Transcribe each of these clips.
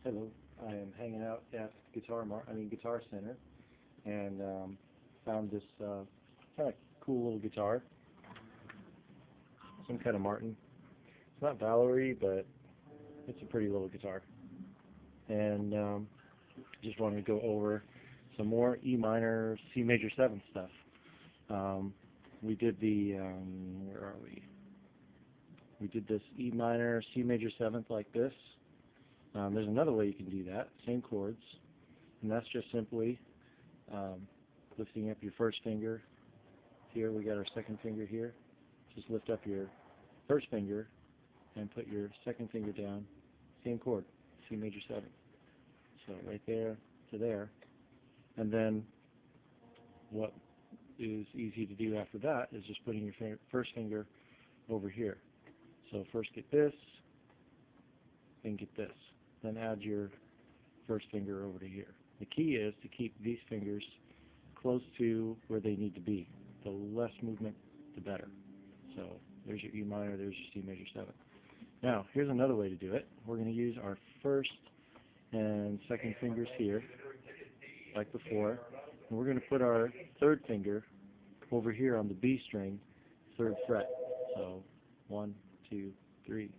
Hello, I am hanging out at Guitar Center, and found this kind of cool little guitar, some kind of Martin. It's not Valerie, but it's a pretty little guitar. And just wanted to go over some more E minor, C major 7 stuff. We did the where are we? We did this E minor, C major 7th like this. There's another way you can do that, same chords, and that's just simply lifting up your first finger. Here we got our second finger here. Just lift up your first finger and put your second finger down, same chord, C major 7. So right there to there. And then what is easy to do after that is just putting your first finger over here. So first get this, then get this. Then add your first finger over to here. The key is to keep these fingers close to where they need to be. The less movement, the better. So there's your E minor, there's your C major 7. Now, here's another way to do it. We're going to use our first and second fingers here, like before, and we're going to put our third finger over here on the B string, 3rd fret. So 1, 2, 3,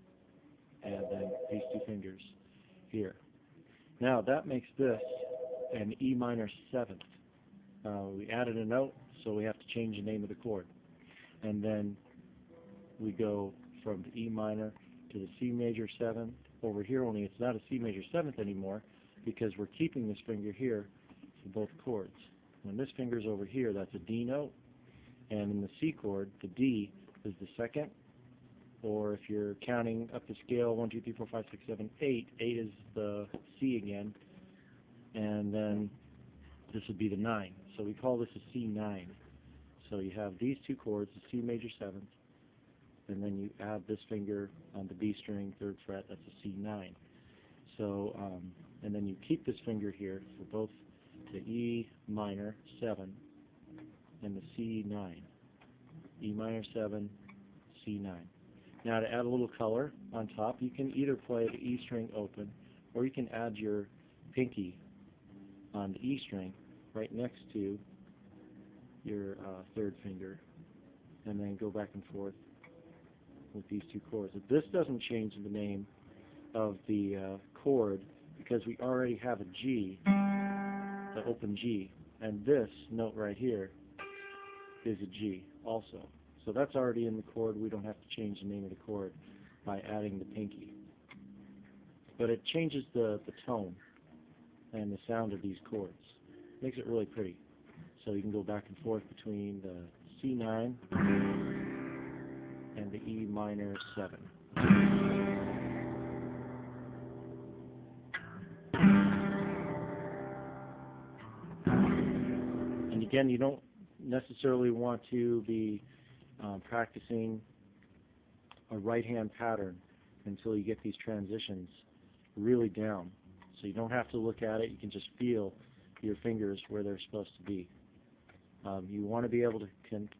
and then these two fingers here. Now that makes this an E minor 7th. We added a note, so we have to change the name of the chord. And then we go from the E minor to the C major 7th over here, only it's not a C major 7th anymore because we're keeping this finger here for both chords. When this finger's over here, that's a D note, and in the C chord, the D is the second, or if you're counting up the scale, 1, 2, 3, 4, 5, 6, 7, 8, 8 is the C again, and then this would be the 9. So we call this a C9. So you have these two chords, the C major 7th, and then you add this finger on the B string, 3rd fret, that's a C9. So, and then you keep this finger here for both the E minor 7 and the C9. E minor 7, C9. Now to add a little color on top, you can either play the E string open, or you can add your pinky on the E string right next to your 3rd finger, and then go back and forth with these two chords. This doesn't change the name of the chord because we already have a G, the open G, and this note right here is a G also. So that's already in the chord. We don't have to change the name of the chord by adding the pinky. But it changes the tone and the sound of these chords. Makes it really pretty. So you can go back and forth between the C9 and the E minor 7. And again, you don't necessarily want to be practicing a right-hand pattern until you get these transitions really down. So you don't have to look at it, you can just feel your fingers where they're supposed to be. You want to be able to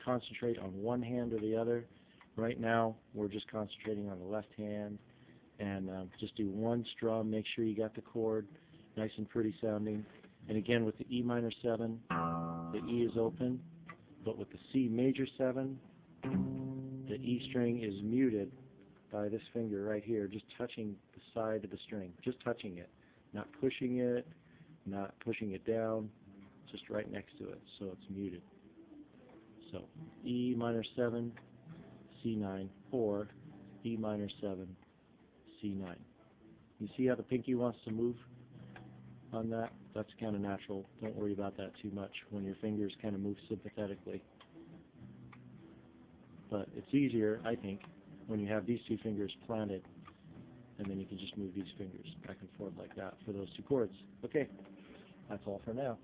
concentrate on one hand or the other. Right now, we're just concentrating on the left hand, and just do one strum, make sure you got the chord nice and pretty sounding. And again, with the E minor 7, the E is open, but with the C major 7, the E string is muted by this finger right here, just touching the side of the string, just touching it, not pushing it down, just right next to it, so it's muted. So E minor 7, C9, or E minor 7, C9. You see how the pinky wants to move on that? That's kind of natural. Don't worry about that too much when your fingers kind of move sympathetically. But it's easier, I think, when you have these two fingers planted, and then you can just move these fingers back and forth like that for those two chords. Okay, that's all for now.